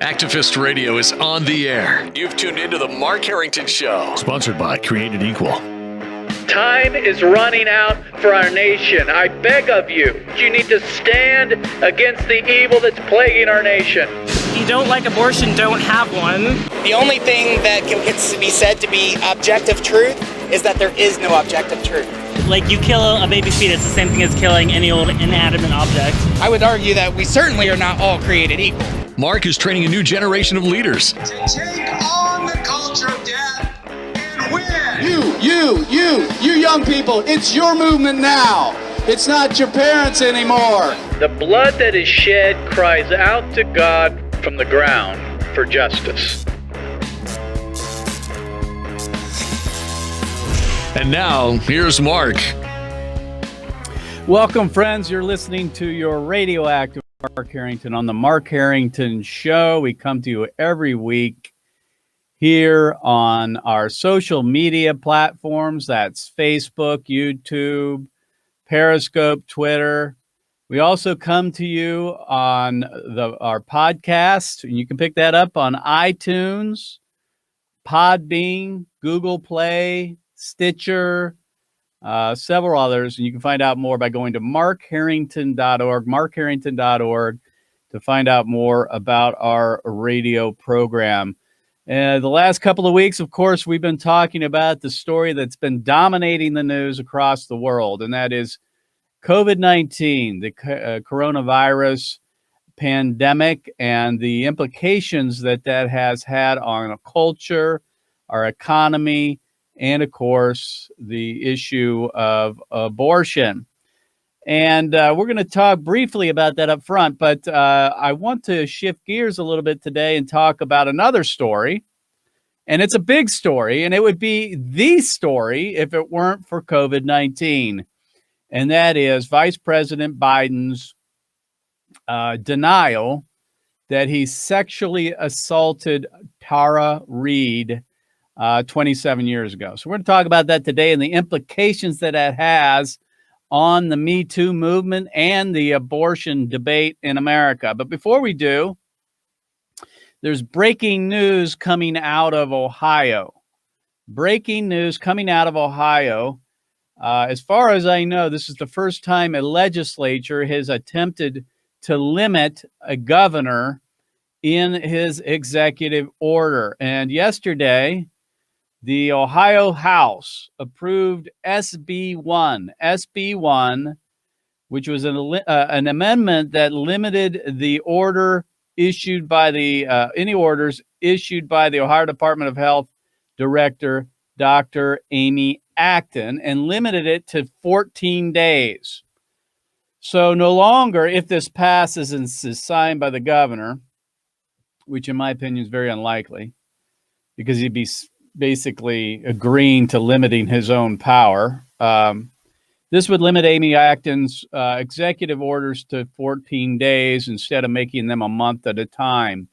Activist Radio is on the air. You've tuned into the Mark Harrington Show. Sponsored by Created Equal. Time is running out for our nation. I beg of you, you need to stand against the evil that's plaguing our nation. If you don't like abortion, don't have one. The only thing that can be said to be objective truth is that there is no objective truth. Like, you kill a baby fetus, the same thing as killing any old inanimate object. I would argue that we certainly are not all created equal. Mark is training a new generation of leaders. To take on the culture of death and win. You young people, it's your movement now. It's not your parents anymore. The blood that is shed cries out to God from the ground for justice. And now, here's Mark. Welcome, friends. You're listening to your radioactive Mark Harrington on the Mark Harrington Show. We come to you every week here on our social media platforms. That's Facebook, YouTube, Periscope, Twitter. We also come to you on our podcast. You can pick that up on iTunes, Podbean, Google Play, Stitcher, several others. And you can find out more by going to markharrington.org, markharrington.org, to find out more about our radio program. The last couple of weeks, of course, we've been talking about the story that's been dominating the news across the world, and that is COVID-19, the coronavirus pandemic, and the implications that has had on our culture, our economy, and, of course, the issue of abortion. And we're going to talk briefly about that up front, but I want to shift gears a little bit today and talk about another story. And it's a big story, and it would be the story if it weren't for COVID-19. And that is Vice President Biden's denial that he sexually assaulted Tara Reade 27 years ago. So we're going to talk about that today and the implications that has on the Me Too movement and the abortion debate in America. But before we do, there's breaking news coming out of Ohio. Breaking news coming out of Ohio. As far as I know, this is the first time a legislature has attempted to limit a governor in his executive order. And yesterday, the Ohio House approved SB 1, which was an amendment that limited the order issued by any orders issued by the Ohio Department of Health Director, Dr. Amy Acton, and limited it to 14 days. So no longer, if this passes and is signed by the governor, which in my opinion is very unlikely, because he'd be basically agreeing to limiting his own power. This would limit Amy Acton's executive orders to 14 days instead of making them a month at a time.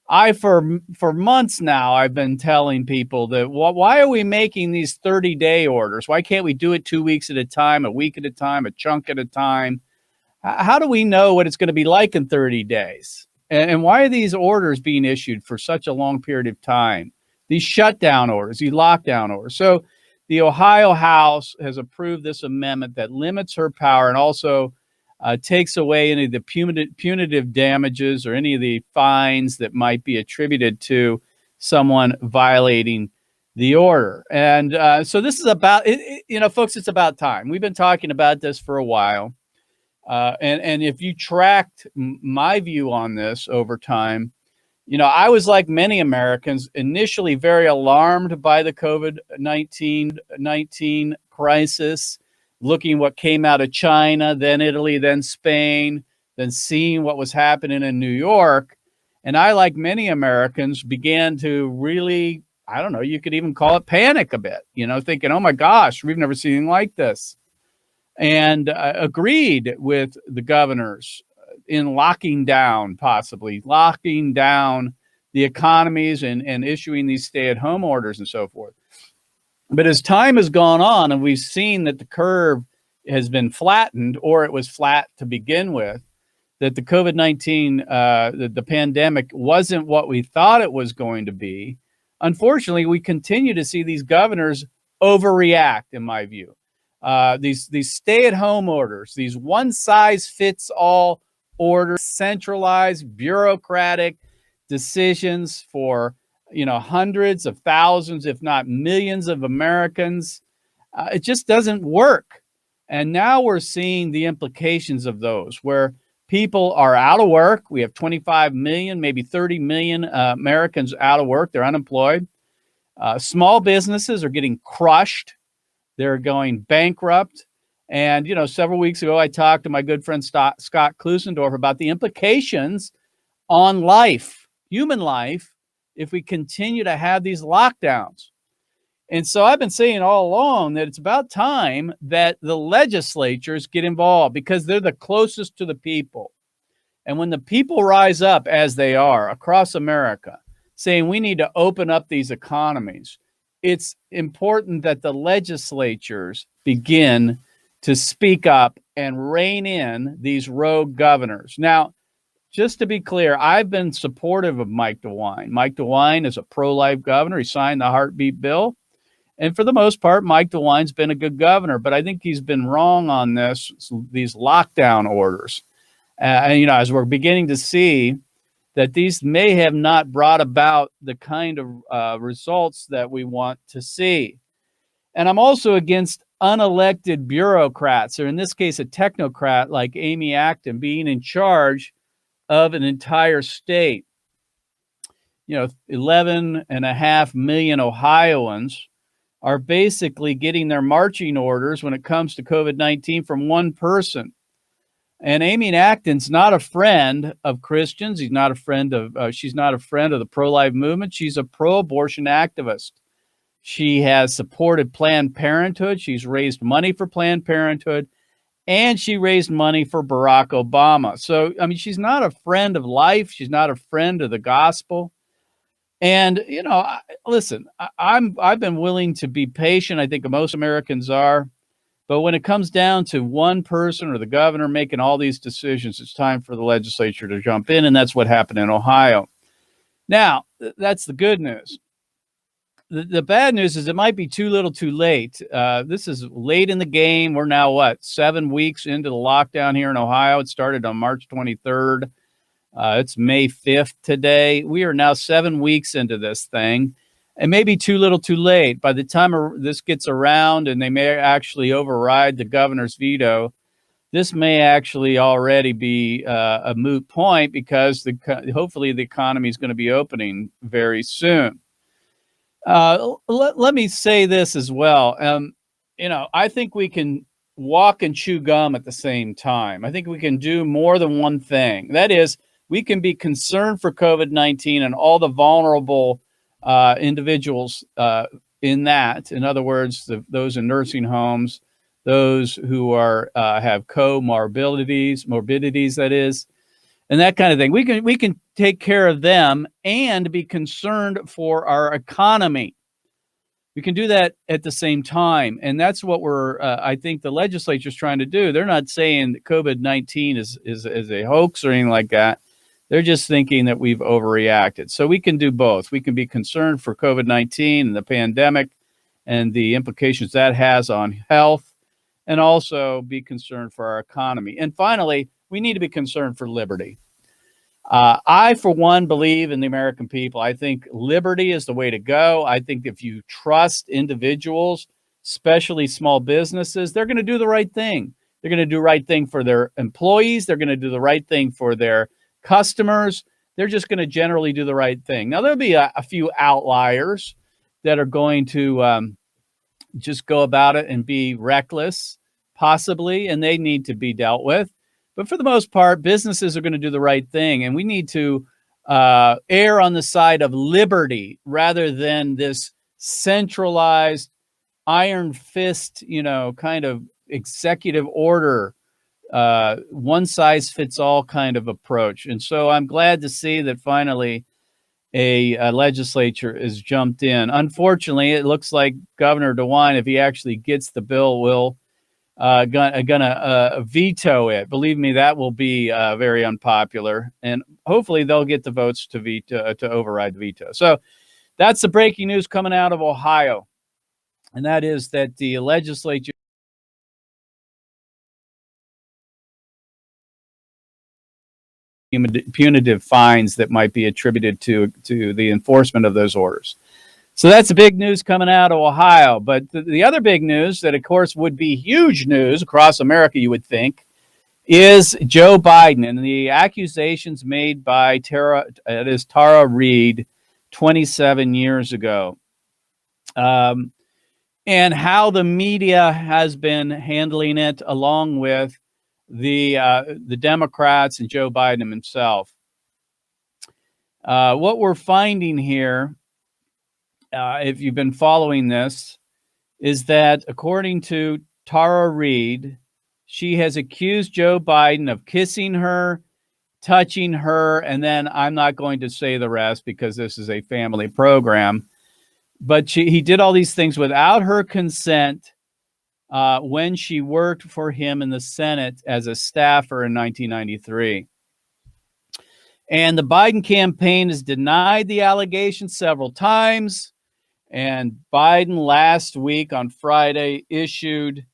For months now, I've been telling people that why are we making these 30-day orders? Why can't we do it 2 weeks at a time, a week at a time, a chunk at a time? How do we know what it's going to be like in 30 days? And why are these orders being issued for such a long period of time? These shutdown orders, these lockdown orders. So the Ohio House has approved this amendment that limits her power and also takes away any of the punitive damages or any of the fines that might be attributed to someone violating the order. And so this is about, folks, it's about time. We've been talking about this for a while. And if you tracked my view on this over time, I was like many Americans, initially very alarmed by the COVID-19 crisis, looking what came out of China, then Italy, then Spain, then seeing what was happening in New York. And I, like many Americans, began to really, I don't know, you could even call it panic a bit, thinking, oh my gosh, we've never seen anything like this. And agreed with the governors in possibly locking down the economies and issuing these stay-at-home orders and so forth. But as time has gone on and we've seen that the curve has been flattened, or it was flat to begin with, that the COVID-19, the pandemic wasn't what we thought it was going to be. Unfortunately, we continue to see these governors overreact, in my view. These stay-at-home orders, these one-size-fits-all orders, centralized, bureaucratic decisions for hundreds of thousands, if not millions of Americans. It just doesn't work. And now we're seeing the implications of those, where people are out of work. We have 25 million, maybe 30 million Americans out of work. They're unemployed. Small businesses are getting crushed. They're going bankrupt. And, several weeks ago, I talked to my good friend Scott Klusendorf about the implications on life, human life, if we continue to have these lockdowns. And so I've been saying all along that it's about time that the legislatures get involved, because they're the closest to the people. And when the people rise up, as they are across America, saying we need to open up these economies, it's important that the legislatures begin to speak up and rein in these rogue governors. Now, just to be clear, I've been supportive of Mike DeWine. Mike DeWine is a pro-life governor. He signed the heartbeat bill. And for the most part, Mike DeWine's been a good governor, but I think he's been wrong on these lockdown orders. And, as we're beginning to see that these may have not brought about the kind of results that we want to see. And I'm also against unelected bureaucrats, or in this case, a technocrat like Amy Acton, being in charge of an entire state. 11.5 million Ohioans are basically getting their marching orders when it comes to COVID-19 from one person. And Amy Acton's not a friend of Christians. She's not a friend of the pro-life movement. She's a pro-abortion activist. She has supported Planned Parenthood. She's raised money for Planned Parenthood, and she raised money for Barack Obama. So, she's not a friend of life. She's not a friend of the gospel. And, listen, I've been willing to be patient. I think most Americans are. But when it comes down to one person or the governor making all these decisions, it's time for the legislature to jump in. And that's what happened in Ohio. Now, that's the good news. The bad news is it might be too little too late. This is late in the game. We're now, 7 weeks into the lockdown here in Ohio. It started on March 23rd. It's May 5th today. We are now 7 weeks into this thing. It may be too little too late. By the time this gets around and they may actually override the governor's veto, this may actually already be a moot point, because hopefully the economy is going to be opening very soon. Let me say this as well. I think we can walk and chew gum at the same time. I think we can do more than one thing. That is, we can be concerned for COVID-19 and all the vulnerable individuals in that. In other words, those in nursing homes, those who have morbidities, that is, and that kind of thing. We can take care of them and be concerned for our economy. We can do that at the same time, and that's what I think the legislature is trying to do. They're not saying that COVID-19 is a hoax or anything like that. They're just thinking that we've overreacted. So we can do both. We can be concerned for COVID-19 and the pandemic and the implications that has on health, and also be concerned for our economy. And finally, we need to be concerned for liberty. I, for one, believe in the American people. I think liberty is the way to go. I think if you trust individuals, especially small businesses, they're going to do the right thing. They're going to do the right thing for their employees. They're going to do the right thing for their customers. They're just going to generally do the right thing. Now, there'll be a few outliers that are going to just go about it and be reckless, possibly, and they need to be dealt with. But for the most part, businesses are going to do the right thing, and we need to err on the side of liberty rather than this centralized iron fist, kind of executive order, one size fits all kind of approach. And so I'm glad to see that finally a legislature has jumped in. Unfortunately, it looks like Governor DeWine, if he actually gets the bill, will gonna veto it. Believe me, that will be very unpopular, and hopefully they'll get the votes to veto to override the veto. So that's the breaking news coming out of Ohio, and that is that the legislature punitive fines that might be attributed to the enforcement of those orders. So that's the big news coming out of Ohio. But the other big news that, of course, would be huge news across America, you would think, is Joe Biden and the accusations made by Tara Reade 27 years ago, and how the media has been handling it, along with the Democrats and Joe Biden himself. What we're finding here, if you've been following this, is that according to Tara Reade, she has accused Joe Biden of kissing her, touching her, and then I'm not going to say the rest because this is a family program, but he did all these things without her consent when she worked for him in the Senate as a staffer in 1993. And the Biden campaign has denied the allegations several times. And Biden last week on Friday issued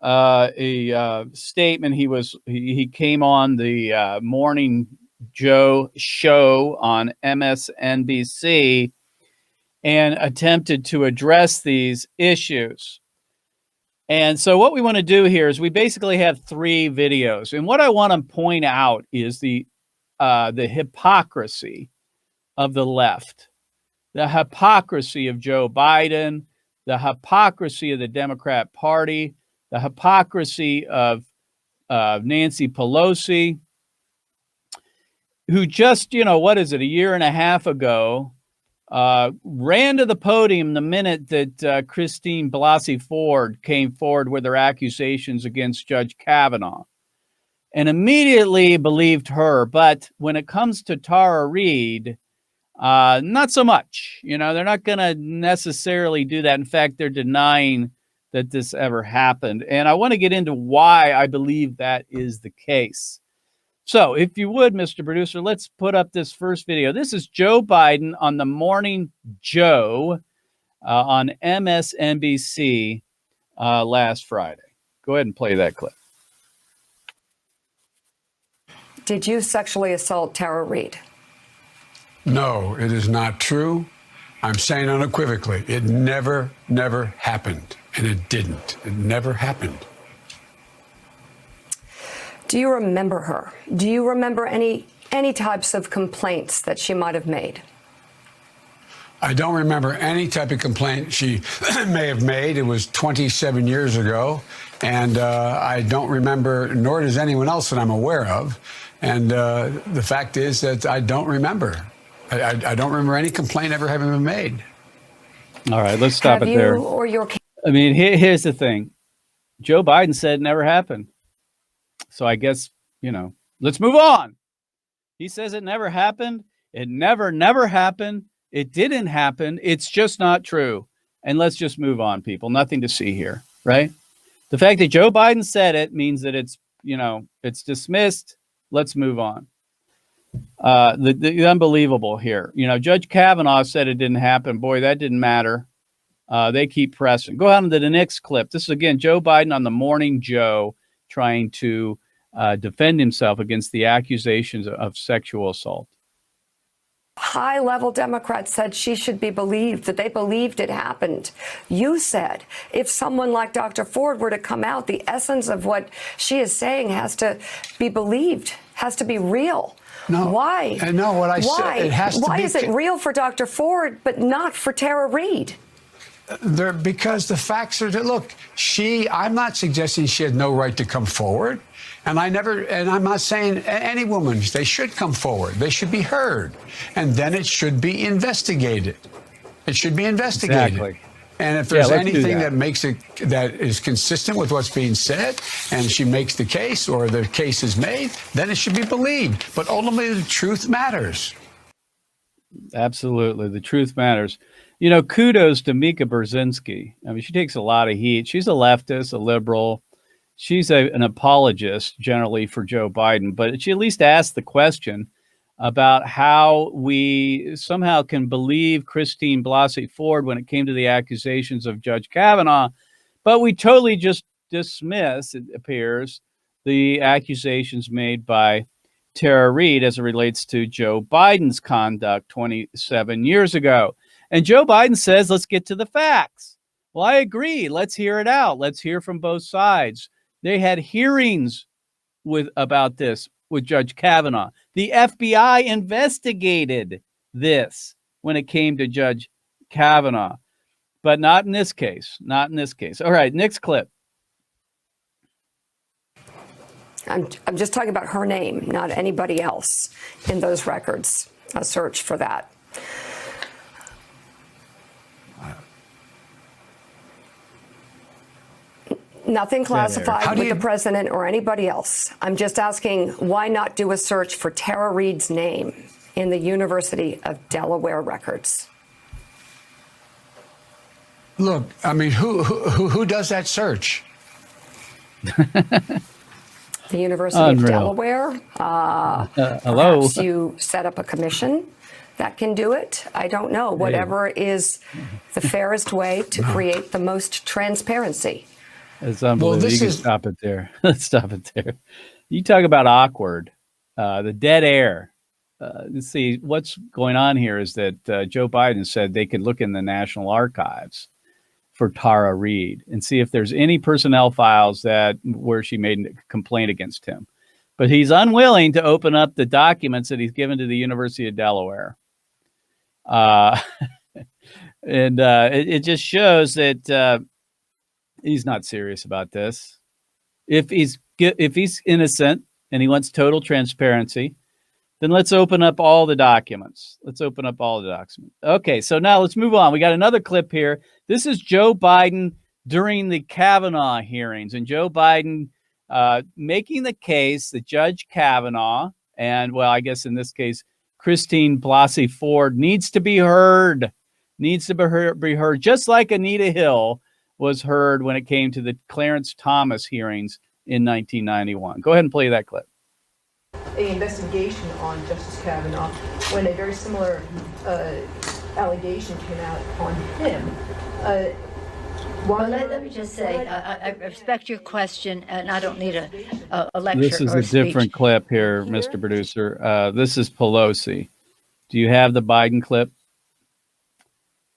a statement. He came on the Morning Joe show on MSNBC and attempted to address these issues. And so what we want to do here is we basically have 3 videos. And what I want to point out is the hypocrisy of the left, the hypocrisy of Joe Biden, the hypocrisy of the Democrat Party, the hypocrisy of Nancy Pelosi, who just, what is it, a year and a half ago, ran to the podium the minute that Christine Blasey Ford came forward with her accusations against Judge Kavanaugh, and immediately believed her. But when it comes to Tara Reade, not so much. They're not going to necessarily do that. In fact, they're denying that this ever happened. And I want to get into why I believe that is the case. So if you would, Mr. Producer, let's put up this first video. This is Joe Biden on the Morning Joe on MSNBC last Friday. Go ahead and play that clip. Did you sexually assault Tara Reade? No, it is not true. I'm saying unequivocally, it never happened. And it didn't. It never happened. Do you remember her? Do you remember any types of complaints that she might have made? I don't remember any type of complaint she may have made. It was 27 years ago. And I don't remember, nor does anyone else that I'm aware of. And the fact is that I don't remember. I don't remember any complaint ever having been made. All right, let's stop it there. Or your... I mean, here's the thing. Joe Biden said it never happened. So I guess, let's move on. He says it never happened. It never happened. It didn't happen. It's just not true. And let's just move on, people. Nothing to see here, right? The fact that Joe Biden said it means that it's, it's dismissed. Let's move on. The unbelievable here. Judge Kavanaugh said it didn't happen. Boy, that didn't matter. They keep pressing. Go on to the next clip. This is, again, Joe Biden on the Morning Joe trying to defend himself against the accusations of sexual assault. High-level Democrats said she should be believed, that they believed it happened. You said if someone like Dr. Ford were to come out, the essence of what she is saying has to be believed, has to be real. No. Why? No, what I said, it has to be... Why is it real for Dr. Ford, but not for Tara Reade? Because the facts are that, look, I'm not suggesting she had no right to come forward. And I'm not saying any woman, they should come forward. They should be heard. And then it should be investigated. It should be investigated. Exactly. And if there's anything that is consistent with what's being said, and she makes the case or the case is made, then it should be believed. But ultimately, the truth matters. Absolutely. The truth matters. Kudos to Mika Brzezinski. I mean, she takes a lot of heat. She's a leftist, a liberal. she's an apologist generally for Joe Biden, but she at least asked the question about how we somehow can believe Christine Blasey Ford when it came to the accusations of Judge Kavanaugh, but we totally just dismiss, it appears, the accusations made by Tara Reade as it relates to Joe Biden's conduct 27 years ago. And Joe Biden says, let's get to the facts. Well, I agree. Let's hear it out. Let's hear from both sides. They had hearings about this with Judge Kavanaugh. The FBI investigated this when it came to Judge Kavanaugh, but not in this case. Not in this case. All right, next clip. I'm just talking about her name, not anybody else in those records. A search for that. Nothing classified with the president or anybody else. I'm just asking, why not do a search for Tara Reade's name in the University of Delaware records? Look, I mean, who does that search? The University of Delaware. Hello. Perhaps you set up a commission that can do it. I don't know. Whatever is the fairest way to create the most transparency. It's unbelievable. You can stop it there. Let's stop it there. You talk about awkward, the dead air. See, what's going on here is that Joe Biden said they could look in the National Archives for Tara Reade and see if there's any personnel files where she made a complaint against him. But he's unwilling to open up the documents that he's given to the University of Delaware. It just shows that he's not serious about this. If he's innocent and he wants total transparency, then let's open up all the documents. Okay, so now let's move on. We got another clip here. This is Joe Biden during the Kavanaugh hearings, and Joe Biden making the case that Judge Kavanaugh, and well, I guess in this case, Christine Blasey Ford needs to be heard, just like Anita Hill was heard when it came to the Clarence Thomas hearings in 1991. Go ahead and play that clip. An investigation on Justice Kavanaugh when a very similar allegation came out on him. Well, let me just say, I respect your question, and I don't need a lecture. This is a different clip here, Mr. Producer. This is Pelosi. Do you have the Biden clip?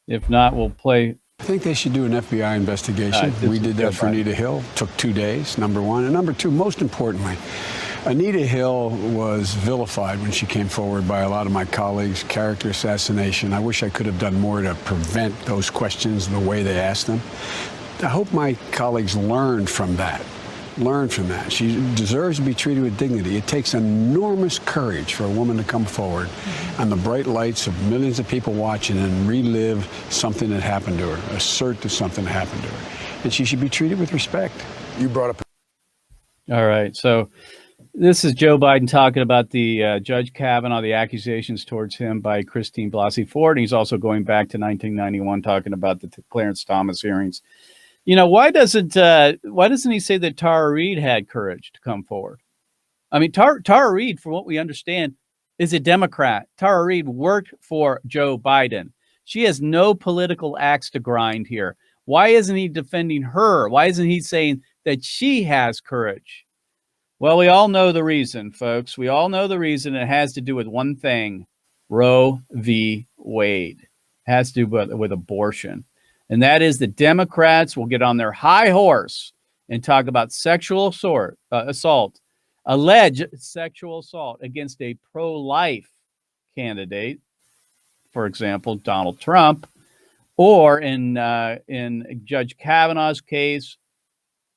If not, we'll play. I think they should do an FBI investigation. We did that for Anita Hill. Took 2 days, number one. And number two, most importantly, Anita Hill was vilified when she came forward by a lot of my colleagues, character assassination. I wish I could have done more to prevent those questions the way they asked them. I hope my colleagues learned from that. She deserves to be treated with dignity. It takes enormous courage for a woman to come forward on the bright lights of millions of people watching and relive something that happened to her, assert that something happened to her. And she should be treated with respect. You brought up. All right. So this is Joe Biden talking about the Judge Kavanaugh, the accusations towards him by Christine Blasey Ford. And he's also going back to 1991, talking about the Clarence Thomas hearings. You know, why doesn't he say that Tara Reade had courage to come forward? I mean, Tara Reade, from what we understand, is a Democrat. Tara Reade worked for Joe Biden. She has no political axe to grind here. Why isn't he defending her? Why isn't he saying that she has courage? Well, we all know the reason, folks. We all know the reason. It has to do with one thing: Roe v. Wade. It has to do with abortion. And that is the Democrats will get on their high horse and talk about sexual assault, alleged sexual assault against a pro-life candidate, for example, Donald Trump, or in Judge Kavanaugh's case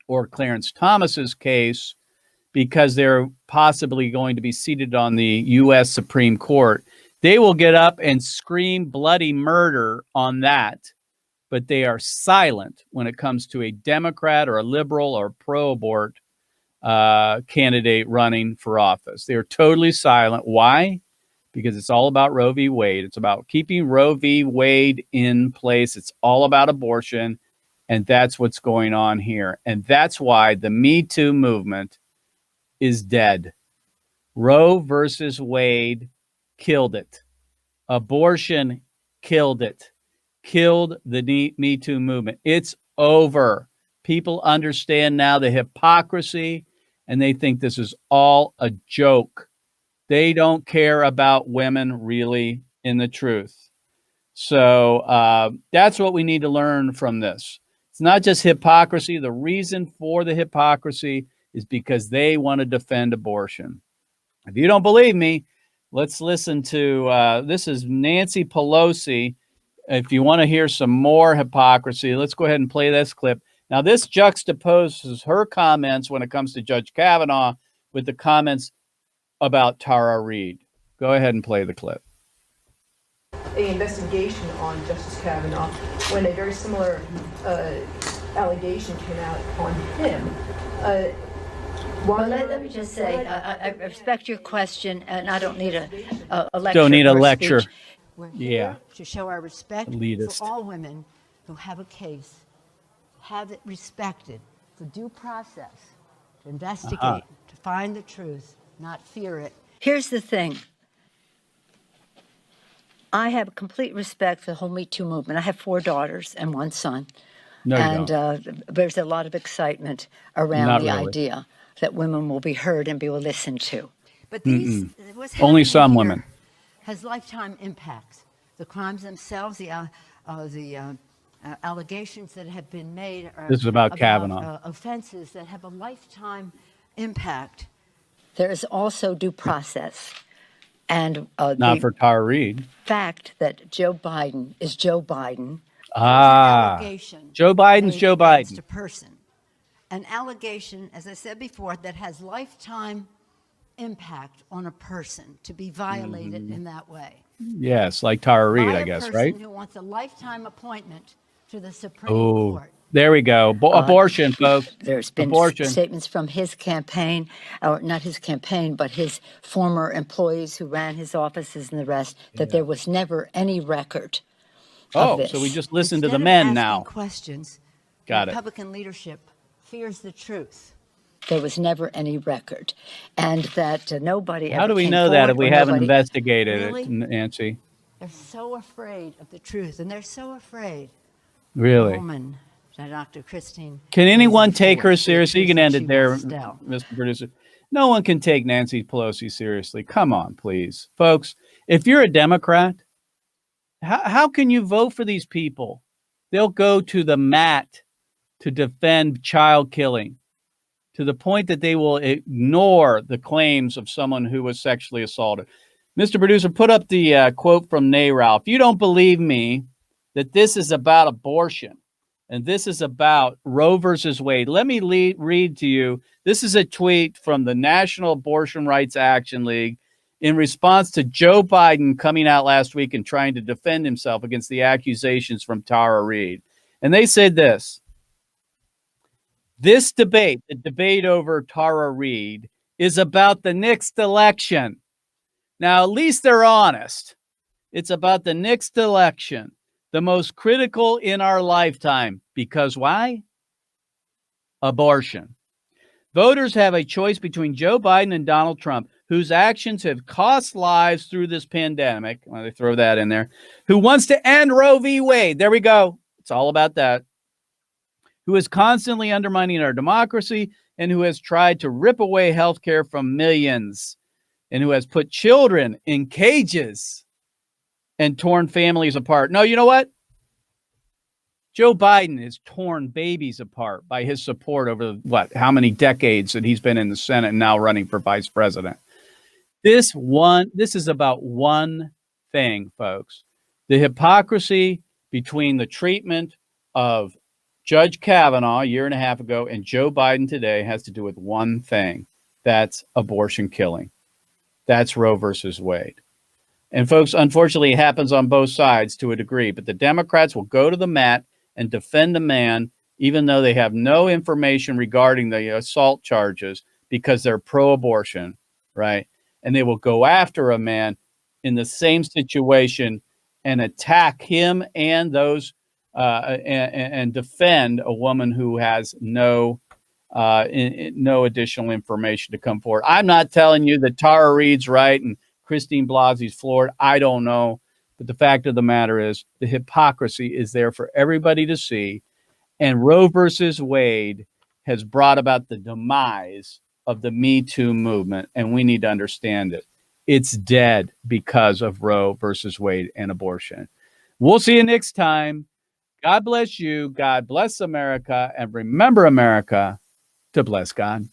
or Clarence Thomas's case, because they're possibly going to be seated on the U.S. Supreme Court. They will get up and scream bloody murder on that. But they are silent when it comes to a Democrat or a liberal or pro-abort candidate running for office. They are totally silent. Why? Because it's all about Roe v. Wade. It's about keeping Roe v. Wade in place. It's all about abortion. And that's what's going on here. And that's why the Me Too movement is dead. Roe versus Wade killed it. Abortion killed it. Killed the Me Too movement. It's over. People understand now the hypocrisy, and they think this is all a joke. They don't care about women really in the truth. So that's what we need to learn from this. It's not just hypocrisy. The reason for the hypocrisy is because they want to defend abortion. If you don't believe me, let's listen to this is Nancy Pelosi. If you want to hear some more hypocrisy, let's go ahead and play this clip. Now, this juxtaposes her comments when it comes to Judge Kavanaugh with the comments about Tara Reade. Go ahead and play the clip. An investigation on Justice Kavanaugh when a very similar allegation came out on him. Well, let me just say, I respect your question, and I don't need a lecture. Don't need a or lecture. Speech. We're Yeah. here to show our respect Elitist. for all women who have a case, have it respected, for due process, to investigate, to find the truth, not fear it. Here's the thing. I have complete respect for the whole Me Too movement. I have 4 daughters and 1 son. No, you and don't. There's a lot of excitement around Not the really. idea that women will be heard and be listened to. But these, what's Only happening some here women. has lifetime impacts. The crimes themselves, the allegations that have been made are This is about Kavanaugh. Offenses that have a lifetime impact. There is also due process. And Not the for Tara Reade. fact that Joe Biden is Joe Biden. Allegation Joe Biden's made Joe against Biden. a person. An allegation, as I said before, that has lifetime impact on a person to be violated in that way. Yes, like Tara Reade, By I a guess, person right? who wants a lifetime appointment to the Supreme Oh, Court. there we go. Abortion, folks. There's been Abortion. statements from his campaign, or not his campaign, but his former employees who ran his offices and the rest, that there was never any record of Oh, this. so we just listen to Instead the of men asking now. questions, Got it. Republican leadership fears the truth. There was never any record, and that nobody How ever do we came know that if forward we or haven't nobody- investigated Really? it, Nancy? They're so afraid of the truth, and they're so afraid. Really? The woman, Dr. Christine. Can anyone Blasey take her Ford, seriously? You can the end truth it that there, she wants to tell. Mr. Producer. No one can take Nancy Pelosi seriously. Come on, please. Folks, if you're a Democrat, how can you vote for these people? They'll go to the mat to defend child killing to the point that they will ignore the claims of someone who was sexually assaulted. Mr. Producer, put up the quote from NARAL. If you don't believe me that this is about abortion and this is about Roe versus Wade, let me read to you. This is a tweet from the National Abortion Rights Action League in response to Joe Biden coming out last week and trying to defend himself against the accusations from Tara Reade. And they said this: this debate, the debate over Tara Reade, is about the next election. Now, at least they're honest. It's about the next election, the most critical in our lifetime. Because why? Abortion. Voters have a choice between Joe Biden and Donald Trump, whose actions have cost lives through this pandemic. Well, they throw that in there. Who wants to end Roe v. Wade? There we go. It's all about that. Who is constantly undermining our democracy and who has tried to rip away health care from millions and who has put children in cages and torn families apart. No, you know what? Joe Biden has torn babies apart by his support over how many decades that he's been in the Senate and now running for vice president. This is about one thing, folks. The hypocrisy between the treatment of Judge Kavanaugh a year and a half ago and Joe Biden today has to do with one thing. That's abortion killing. That's Roe versus Wade. And folks, unfortunately, it happens on both sides to a degree, but the Democrats will go to the mat and defend a man, even though they have no information regarding the assault charges because they're pro-abortion, right? And they will go after a man in the same situation and attack him and those and defend a woman who has no additional information to come forward. I'm not telling you that Tara Reade's right and Christine Blasey's floored. I don't know. But the fact of the matter is the hypocrisy is there for everybody to see. And Roe versus Wade has brought about the demise of the Me Too movement. And we need to understand it. It's dead because of Roe versus Wade and abortion. We'll see you next time. God bless you. God bless America. And remember, America, to bless God.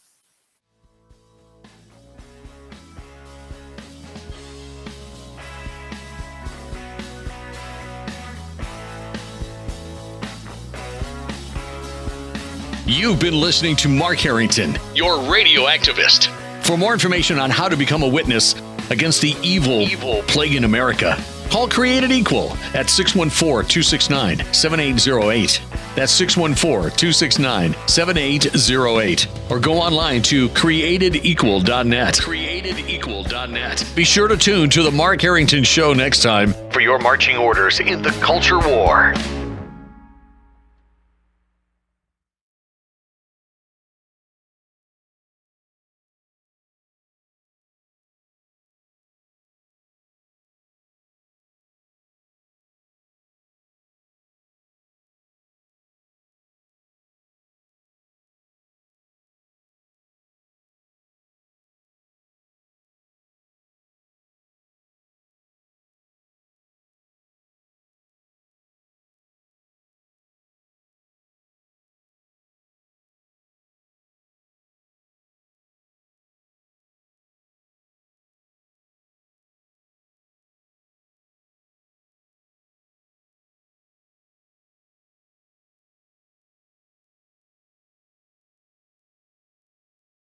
You've been listening to Mark Harrington, your radio activist. For more information on how to become a witness against the evil plague in America, call Created Equal at 614-269-7808. That's 614-269-7808. Or go online to createdequal.net. Createdequal.net. Be sure to tune to the Mark Harrington Show next time for your marching orders in the culture war.